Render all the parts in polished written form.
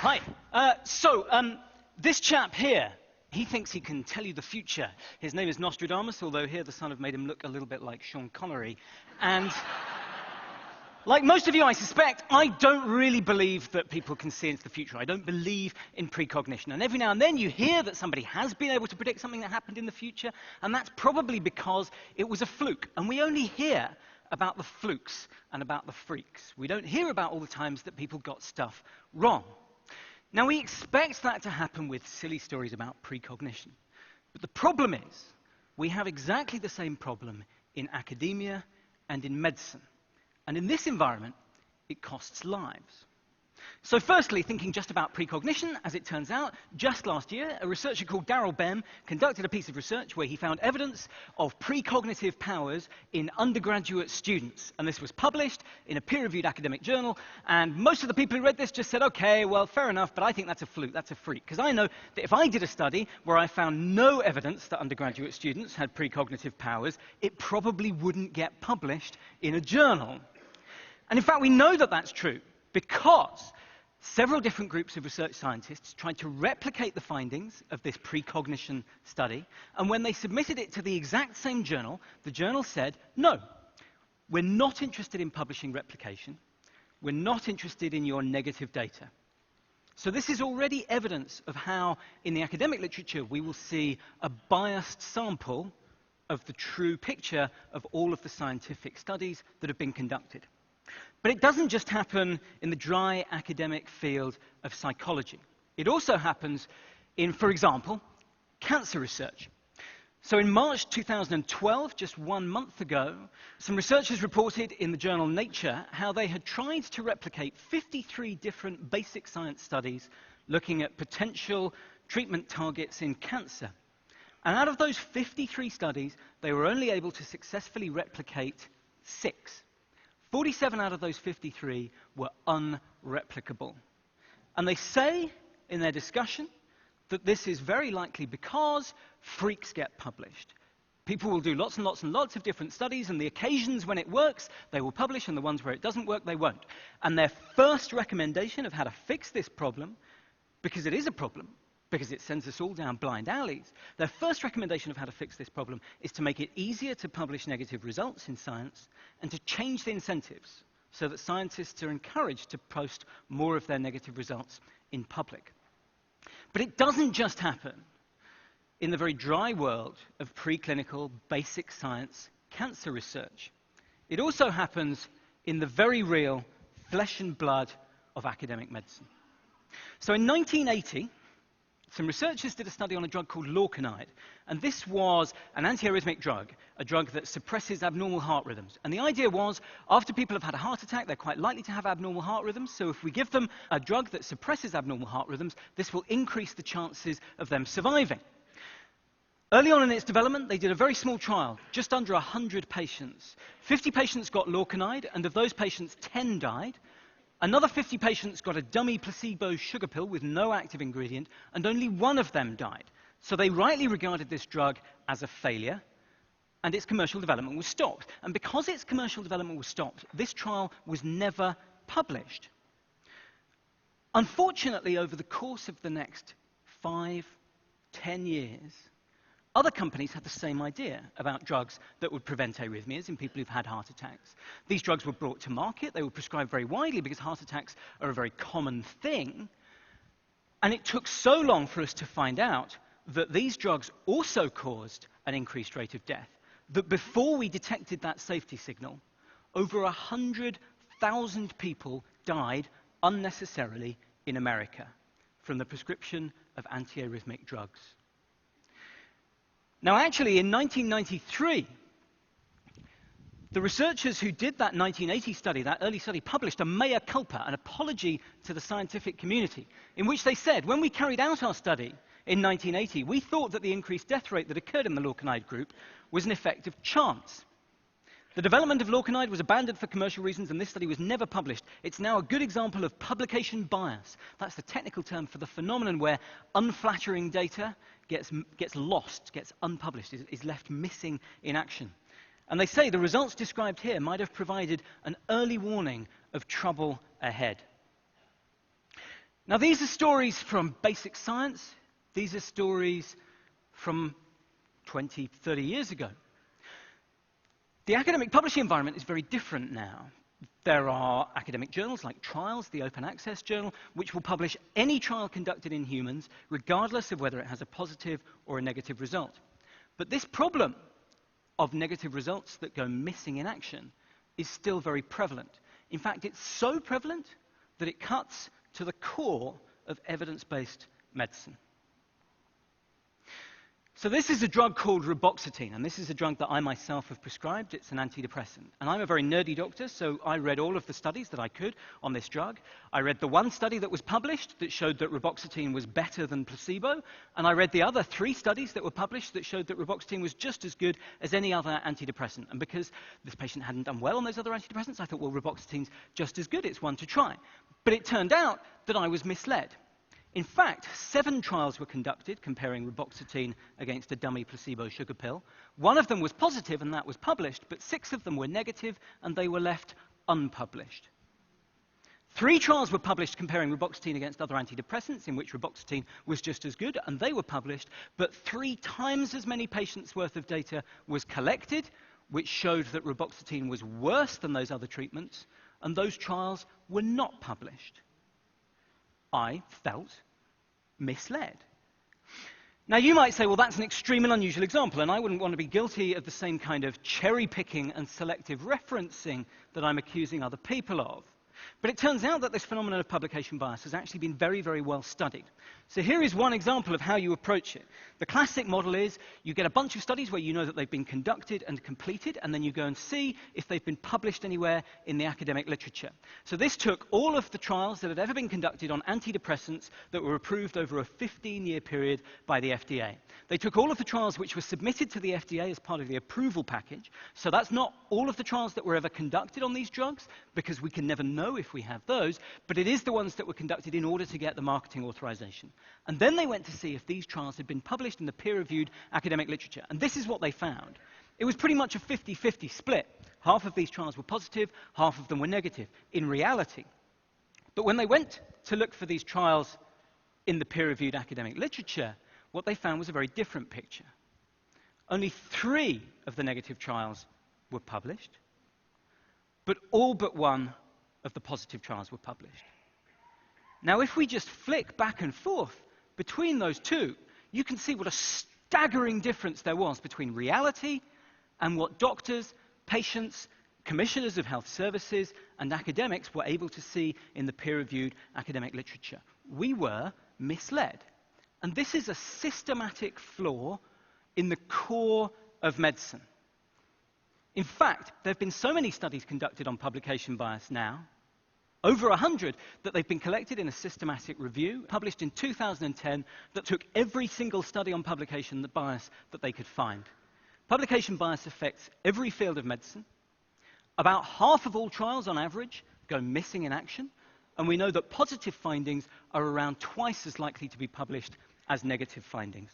Hi. This chap here, he thinks he can tell you the future. His name is Nostradamus, although here the Sun have made him look a little bit like Sean Connery. And like most of you, I suspect, I don't really believe that people can see into the future. I don't believe in precognition. And every now and then you hear that somebody has been able to predict something that happened in the future, and that's probably because it was a fluke. And we only hear about the flukes and about the freaks. We don't hear about all the times that people got stuff wrong. Now, we expect that to happen with silly stories about precognition. But the problem is, we have exactly the same problem in academia and in medicine. And in this environment, it costs lives. So firstly, thinking just about precognition, as it turns out, just last year, a researcher called Darrell Bem conducted a piece of research where he found evidence of precognitive powers in undergraduate students. And this was published in a peer-reviewed academic journal, and most of the people who read this just said, okay, well, fair enough, but I think that's a fluke, that's a freak. Because I know that if I did a study where I found no evidence that undergraduate students had precognitive powers, it probably wouldn't get published in a journal. And in fact, we know that that's true because several different groups of research scientists tried to replicate the findings of this precognition study, and when they submitted it to the exact same journal, the journal said, no, we're not interested in publishing replication, we're not interested in your negative data. So this is already evidence of how, in the academic literature, we will see a biased sample of the true picture of all of the scientific studies that have been conducted. But it doesn't just happen in the dry academic field of psychology. It also happens in, for example, cancer research. So in March 2012, just 1 month ago, some researchers reported in the journal Nature how they had tried to replicate 53 different basic science studies looking at potential treatment targets in cancer. And out of those 53 studies, they were only able to successfully replicate 6. 47 out of those 53 were unreplicable. And they say in their discussion that this is very likely because freaks get published. People will do lots and lots and lots of different studies, and the occasions when it works, they will publish, and the ones where it doesn't work, they won't. And their first recommendation of how to fix this problem, because it is a problem, because it sends us all down blind alleys, their first recommendation of how to fix this problem is to make it easier to publish negative results in science and to change the incentives so that scientists are encouraged to post more of their negative results in public. But it doesn't just happen in the very dry world of preclinical basic science cancer research. It also happens in the very real flesh and blood of academic medicine. So in 1980, some researchers did a study on a drug called lorcainide, and this was an antiarrhythmic drug, a drug that suppresses abnormal heart rhythms. And the idea was, after people have had a heart attack, they're quite likely to have abnormal heart rhythms, so if we give them a drug that suppresses abnormal heart rhythms, this will increase the chances of them surviving. Early on in its development, they did a very small trial, just under 100 patients. 50 patients got lorcainide, and of those patients, 10 died. Another 50 patients got a dummy placebo sugar pill with no active ingredient, and only 1 of them died. So they rightly regarded this drug as a failure, and its commercial development was stopped. And because its commercial development was stopped, this trial was never published. Unfortunately, over the course of the next 5, 10 years, other companies had the same idea about drugs that would prevent arrhythmias in people who've had heart attacks. These drugs were brought to market. They were prescribed very widely because heart attacks are a very common thing. And it took so long for us to find out that these drugs also caused an increased rate of death that before we detected that safety signal, over 100,000 people died unnecessarily in America from the prescription of antiarrhythmic drugs. Now, actually, in 1993, the researchers who did that 1980 study, that early study, published a mea culpa, an apology to the scientific community, in which they said, when we carried out our study in 1980, we thought that the increased death rate that occurred in the lorcainide group was an effect of chance. The development of lorcainide was abandoned for commercial reasons, and this study was never published. It's now a good example of publication bias. That's the technical term for the phenomenon where unflattering data gets lost, gets unpublished, is left missing in action. And they say the results described here might have provided an early warning of trouble ahead. Now, these are stories from basic science. These are stories from 20, 30 years ago. The academic publishing environment is very different now. There are academic journals like Trials, the Open Access Journal, which will publish any trial conducted in humans, regardless of whether it has a positive or a negative result. But this problem of negative results that go missing in action is still very prevalent. In fact, it's so prevalent that it cuts to the core of evidence-based medicine. So this is a drug called reboxetine, and this is a drug that I myself have prescribed. It's an antidepressant. And I'm a very nerdy doctor, so I read all of the studies that I could on this drug. I read the one study that was published that showed that reboxetine was better than placebo, and I read the other 3 studies that were published that showed that reboxetine was just as good as any other antidepressant. And because this patient hadn't done well on those other antidepressants, I thought, well, reboxetine's just as good. It's one to try. But it turned out that I was misled. In fact, 7 trials were conducted comparing reboxetine against a dummy placebo sugar pill. 1 of them was positive, and that was published, but 6 of them were negative, and they were left unpublished. 3 trials were published comparing reboxetine against other antidepressants, in which reboxetine was just as good, and they were published, but 3 times as many patients' worth of data was collected, which showed that reboxetine was worse than those other treatments, and those trials were not published. I felt misled. Now, you might say, well, that's an extreme and unusual example, and I wouldn't want to be guilty of the same kind of cherry-picking and selective referencing that I'm accusing other people of. But it turns out that this phenomenon of publication bias has actually been very, very well studied. So here is one example of how you approach it. The classic model is you get a bunch of studies where you know that they've been conducted and completed, and then you go and see if they've been published anywhere in the academic literature. So this took all of the trials that had ever been conducted on antidepressants that were approved over a 15-year period by the FDA. They took all of the trials which were submitted to the FDA as part of the approval package. So that's not all of the trials that were ever conducted on these drugs, because we can never know if we have those, but it is the ones that were conducted in order to get the marketing authorization. And then they went to see if these trials had been published in the peer-reviewed academic literature. And this is what they found. It was pretty much a 50-50 split. Half of these trials were positive, half of them were negative, in reality. But when they went to look for these trials in the peer-reviewed academic literature, what they found was a very different picture. Only 3 of the negative trials were published, but all but 1 of the positive trials were published. Now, if we just flick back and forth between those 2, you can see what a staggering difference there was between reality and what doctors, patients, commissioners of health services, and academics were able to see in the peer-reviewed academic literature. We were misled. And this is a systematic flaw in the core of medicine. In fact, there have been so many studies conducted on publication bias now, over 100, that they've been collected in a systematic review, published in 2010, that took every single study on publication bias that they could find. Publication bias affects every field of medicine. About half of all trials, on average, go missing in action, and we know that positive findings are around twice as likely to be published as negative findings.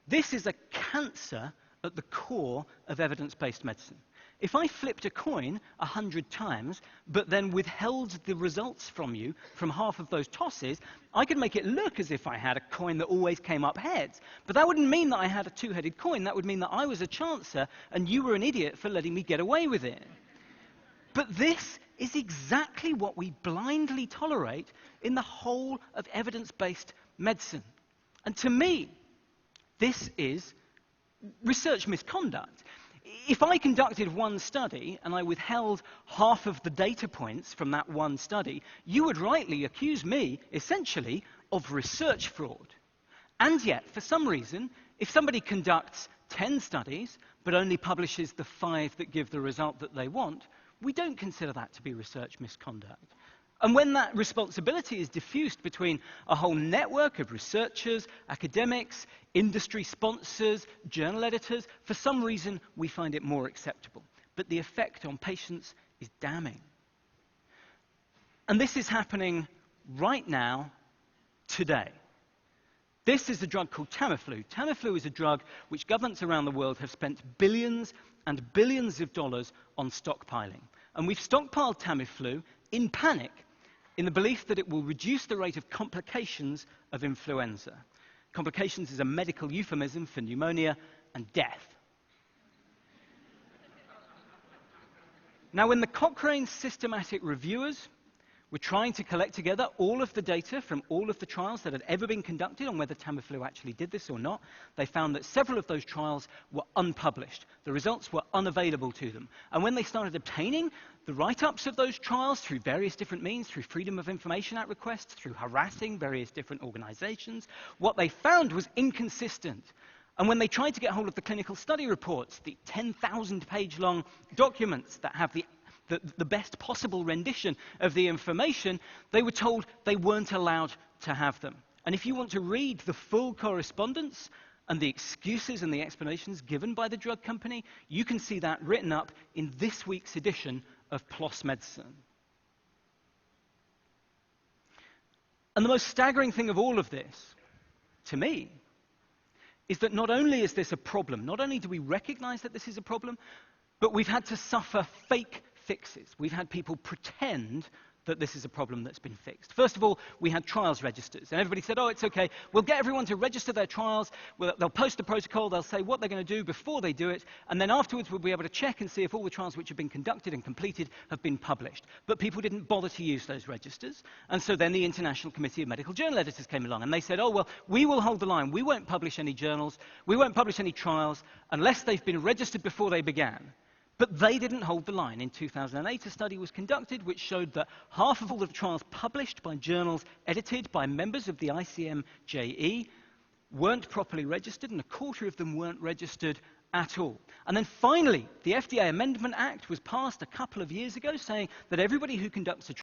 This is a cancer at the core of evidence-based medicine. If I flipped a coin 100 times, but then withheld the results from you from half of those tosses, I could make it look as if I had a coin that always came up heads. But that wouldn't mean that I had a 2-headed coin. That would mean that I was a chancer, and you were an idiot for letting me get away with it. But this is exactly what we blindly tolerate in the whole of evidence-based medicine. And to me, this is research misconduct. If I conducted one study and I withheld half of the data points from that one study, you would rightly accuse me, essentially, of research fraud. And yet, for some reason, if somebody conducts 10 studies but only publishes the 5 that give the result that they want, we don't consider that to be research misconduct. And when that responsibility is diffused between a whole network of researchers, academics, industry sponsors, journal editors, for some reason we find it more acceptable. But the effect on patients is damning. And this is happening right now, today. This is a drug called Tamiflu. Tamiflu is a drug which governments around the world have spent billions and billions of dollars on stockpiling. And we've stockpiled Tamiflu in panic, in the belief that it will reduce the rate of complications of influenza. Complications is a medical euphemism for pneumonia and death. Now, when the Cochrane systematic reviewers were trying to collect together all of the data from all of the trials that had ever been conducted on whether Tamiflu actually did this or not, they found that several of those trials were unpublished. The results were unavailable to them. And when they started obtaining the write-ups of those trials through various different means, through Freedom of Information Act requests, through harassing various different organizations, what they found was inconsistent. And when they tried to get hold of the clinical study reports, the 10,000-page-long documents that have the best possible rendition of the information, they were told they weren't allowed to have them. And if you want to read the full correspondence and the excuses and the explanations given by the drug company, you can see that written up in this week's edition of PLOS Medicine. And the most staggering thing of all of this, to me, is that not only is this a problem, not only do we recognize that this is a problem, but we've had to suffer fake fixes. We've had people pretend that this is a problem that's been fixed. First of all, we had trials registers, and everybody said, oh, it's okay, we'll get everyone to register their trials, they'll post the protocol, they'll say what they're going to do before they do it, and then afterwards we'll be able to check and see if all the trials which have been conducted and completed have been published. But people didn't bother to use those registers, and so then the International Committee of Medical Journal Editors came along, and they said, oh, well, we will hold the line, we won't publish any journals, we won't publish any trials unless they've been registered before they began. But they didn't hold the line. In 2008, a study was conducted which showed that half of all the trials published by journals edited by members of the ICMJE weren't properly registered, and a quarter of them weren't registered at all. And then finally, the FDA Amendment Act was passed a couple of years ago saying that everybody who conducts a